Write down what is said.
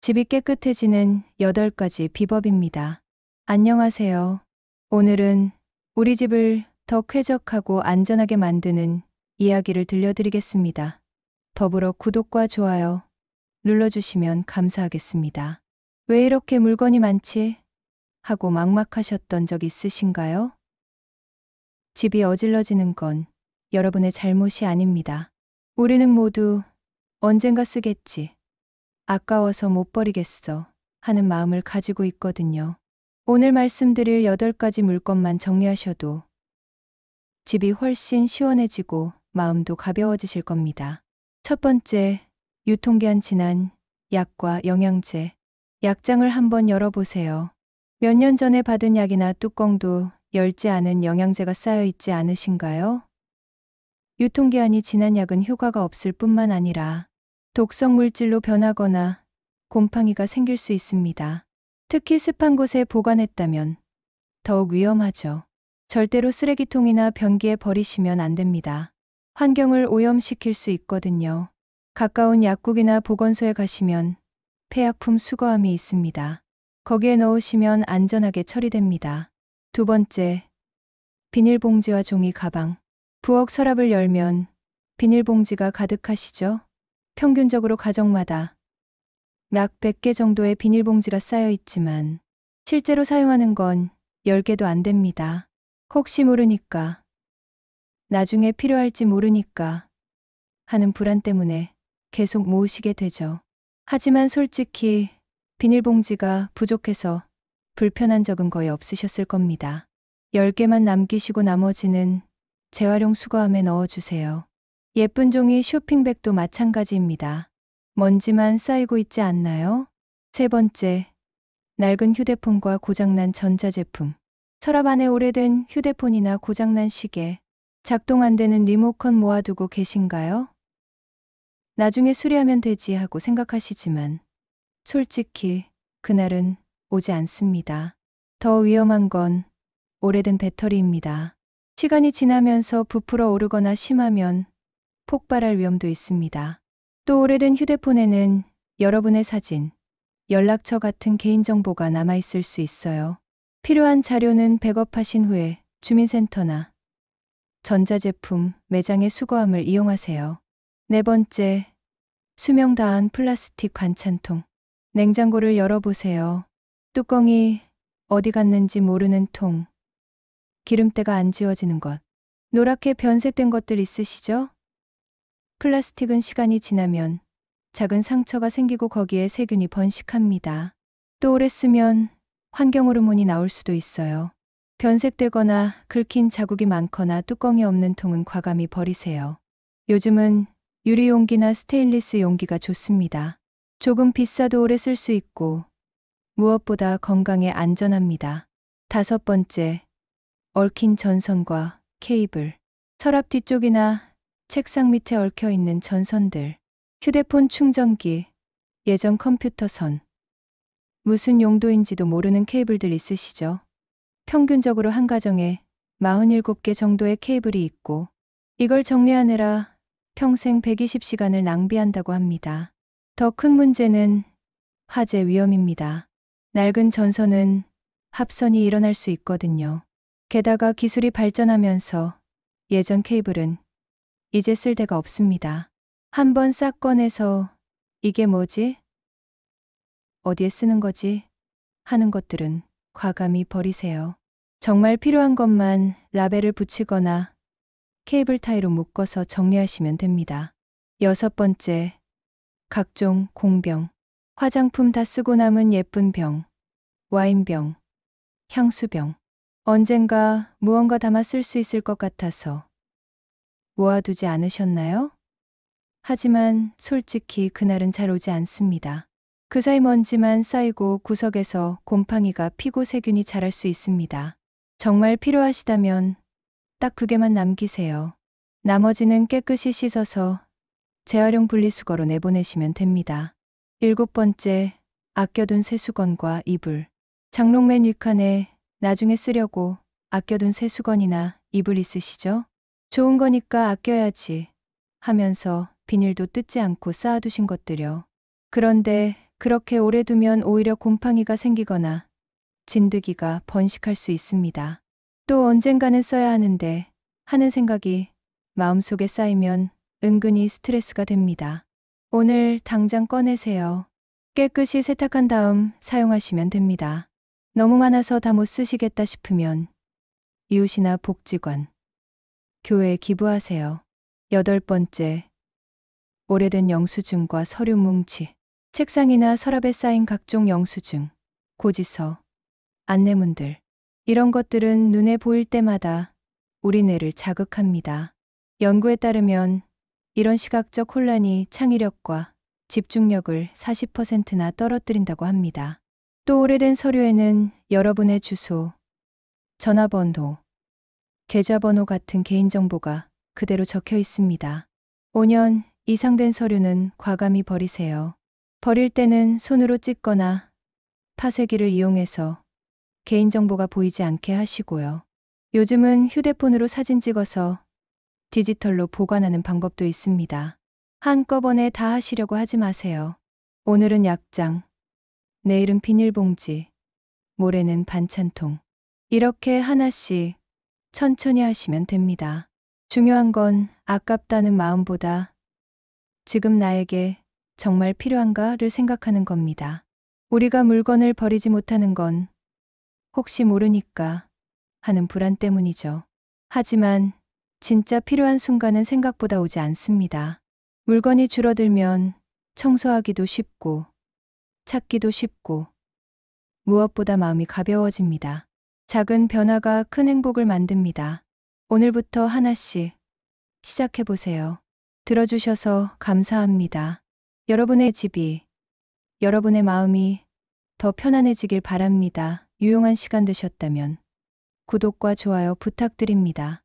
집이 깨끗해지는 8가지 비법입니다. 안녕하세요. 오늘은 우리 집을 더 쾌적하고 안전하게 만드는 이야기를 들려드리겠습니다. 더불어 구독과 좋아요 눌러주시면 감사하겠습니다. 왜 이렇게 물건이 많지? 하고 막막하셨던 적 있으신가요? 집이 어질러지는 건 여러분의 잘못이 아닙니다. 우리는 모두 언젠가 쓰겠지, 아까워서 못 버리겠어 하는 마음을 가지고 있거든요. 오늘 말씀드릴 8가지 물건만 정리하셔도 집이 훨씬 시원해지고 마음도 가벼워지실 겁니다. 첫 번째, 유통기한 지난 약과 영양제. 약장을 한번 열어보세요. 몇 년 전에 받은 약이나 뚜껑도 열지 않은 영양제가 쌓여 있지 않으신가요? 유통기한이 지난 약은 효과가 없을 뿐만 아니라 독성 물질로 변하거나 곰팡이가 생길 수 있습니다. 특히 습한 곳에 보관했다면 더욱 위험하죠. 절대로 쓰레기통이나 변기에 버리시면 안 됩니다. 환경을 오염시킬 수 있거든요. 가까운 약국이나 보건소에 가시면 폐약품 수거함이 있습니다. 거기에 넣으시면 안전하게 처리됩니다. 두 번째, 비닐봉지와 종이 가방. 부엌 서랍을 열면 비닐봉지가 가득하시죠? 평균적으로 가정마다 약 100개 정도의 비닐봉지가 쌓여 있지만 실제로 사용하는 건 10개도 안 됩니다. 혹시 모르니까, 나중에 필요할지 모르니까 하는 불안 때문에 계속 모으시게 되죠. 하지만 솔직히 비닐봉지가 부족해서 불편한 적은 거의 없으셨을 겁니다. 10개만 남기시고 나머지는 재활용 수거함에 넣어주세요. 예쁜 종이 쇼핑백도 마찬가지입니다. 먼지만 쌓이고 있지 않나요? 세 번째, 낡은 휴대폰과 고장난 전자제품. 서랍 안에 오래된 휴대폰이나 고장난 시계, 작동 안 되는 리모컨 모아두고 계신가요? 나중에 수리하면 되지 하고 생각하시지만 솔직히 그날은 오지 않습니다. 더 위험한 건 오래된 배터리입니다. 시간이 지나면서 부풀어 오르거나 심하면 폭발할 위험도 있습니다. 또 오래된 휴대폰에는 여러분의 사진, 연락처 같은 개인정보가 남아있을 수 있어요. 필요한 자료는 백업하신 후에 주민센터나 전자제품 매장의 수거함을 이용하세요. 네 번째, 수명 다한 플라스틱 반찬통. 냉장고를 열어보세요. 뚜껑이 어디 갔는지 모르는 통, 기름때가 안 지워지는 것, 노랗게 변색된 것들 있으시죠? 플라스틱은 시간이 지나면 작은 상처가 생기고 거기에 세균이 번식합니다. 또 오래 쓰면 환경 호르몬이 나올 수도 있어요. 변색되거나 긁힌 자국이 많거나 뚜껑이 없는 통은 과감히 버리세요. 요즘은 유리 용기나 스테인리스 용기가 좋습니다. 조금 비싸도 오래 쓸 수 있고 무엇보다 건강에 안전합니다. 다섯 번째, 얽힌 전선과 케이블. 서랍 뒤쪽이나 책상 밑에 얽혀 있는 전선들, 휴대폰 충전기, 예전 컴퓨터 선, 무슨 용도인지도 모르는 케이블들 있으시죠? 평균적으로 한 가정에 47개 정도의 케이블이 있고 이걸 정리하느라 평생 120시간을 낭비한다고 합니다. 더 큰 문제는 화재 위험입니다. 낡은 전선은 합선이 일어날 수 있거든요. 게다가 기술이 발전하면서 예전 케이블은 이제 쓸 데가 없습니다. 한번 싹 꺼내서 이게 뭐지? 어디에 쓰는 거지? 하는 것들은 과감히 버리세요. 정말 필요한 것만 라벨을 붙이거나 케이블 타이로 묶어서 정리하시면 됩니다. 여섯 번째, 각종 공병. 화장품 다 쓰고 남은 예쁜 병, 와인병, 향수병. 언젠가 무언가 담아 쓸 수 있을 것 같아서 모아두지 않으셨나요? 하지만 솔직히 그날은 잘 오지 않습니다. 그 사이 먼지만 쌓이고 구석에서 곰팡이가 피고 세균이 자랄 수 있습니다. 정말 필요하시다면 딱 2개만 남기세요. 나머지는 깨끗이 씻어서 재활용 분리수거로 내보내시면 됩니다. 일곱 번째, 아껴둔 세수건과 이불. 장롱 맨 윗칸에 나중에 쓰려고 아껴둔 세수건이나 이불 있으시죠? 좋은 거니까 아껴야지 하면서 비닐도 뜯지 않고 쌓아두신 것들요. 그런데 그렇게 오래 두면 오히려 곰팡이가 생기거나 진드기가 번식할 수 있습니다. 또 언젠가는 써야 하는데 하는 생각이 마음속에 쌓이면 은근히 스트레스가 됩니다. 오늘 당장 꺼내세요. 깨끗이 세탁한 다음 사용하시면 됩니다. 너무 많아서 다 못 쓰시겠다 싶으면 이웃이나 복지관, 교회에 기부하세요. 8번째, 오래된 영수증과 서류 뭉치, 책상이나 서랍에 쌓인 각종 영수증, 고지서, 안내문들. 이런 것들은 눈에 보일 때마다 우리 뇌를 자극합니다. 연구에 따르면 이런 시각적 혼란이 창의력과 집중력을 40%나 떨어뜨린다고 합니다. 또 오래된 서류에는 여러분의 주소, 전화번호, 계좌번호 같은 개인정보가 그대로 적혀 있습니다. 5년 이상 된 서류는 과감히 버리세요. 버릴 때는 손으로 찢거나 파쇄기를 이용해서 개인정보가 보이지 않게 하시고요. 요즘은 휴대폰으로 사진 찍어서 디지털로 보관하는 방법도 있습니다. 한꺼번에 다 하시려고 하지 마세요. 오늘은 약장, 내일은 비닐봉지, 모레는 반찬통. 이렇게 하나씩 천천히 하시면 됩니다. 중요한 건 아깝다는 마음보다 지금 나에게 정말 필요한가를 생각하는 겁니다. 우리가 물건을 버리지 못하는 건 혹시 모르니까 하는 불안 때문이죠. 하지만 진짜 필요한 순간은 생각보다 오지 않습니다. 물건이 줄어들면 청소하기도 쉽고 찾기도 쉽고 무엇보다 마음이 가벼워집니다. 작은 변화가 큰 행복을 만듭니다. 오늘부터 하나씩 시작해보세요. 들어주셔서 감사합니다. 여러분의 집이, 여러분의 마음이 더 편안해지길 바랍니다. 유용한 시간 되셨다면 구독과 좋아요 부탁드립니다.